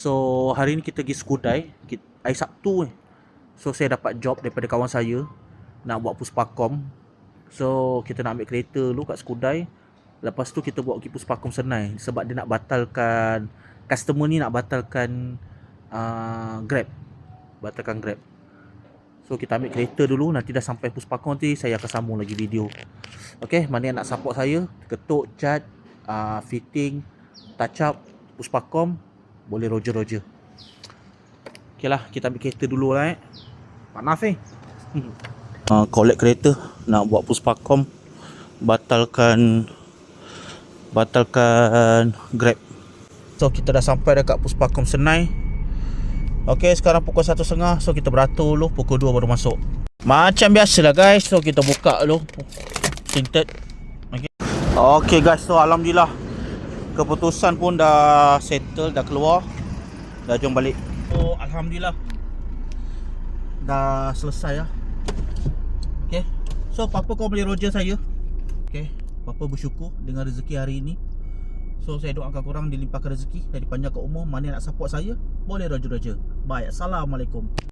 So hari ni kita pergi Skudai hari Sabtu ni. So saya dapat job daripada kawan saya nak buat Puspakom. So kita nak ambil kereta dulu kat Skudai. Lepas tu kita buat pergi Puspakom Senai sebab dia nak batalkan, customer ni nak batalkan Grab. Batalkan Grab. So kita ambil kereta dulu, nanti dah sampai Puspakom nanti saya akan sambung lagi video. Okay, mana yang nak support saya, ketuk, cat, fitting, touch up, Puspakom, boleh Roger. Okay lah, kita ambil kereta dulu lah Panas collect kereta, nak buat Puspakom, batalkan Grab. So kita dah sampai dekat Puspakom Senai. Okay, sekarang pukul 1.30. So kita beratur dulu, pukul 2 baru masuk. Macam biasalah guys. So kita buka dulu tinted. Okay guys, so alhamdulillah keputusan pun dah settle, dah keluar. Dah jom balik. So alhamdulillah dah selesai lah. Okay, so Papa kau boleh Roger saya. Okay, Papa bersyukur dengan rezeki hari ini. So saya doakan korang dilimpahkan rezeki dan dipanjangkan umur. Mana nak support saya, boleh Roger. Bye, assalamualaikum.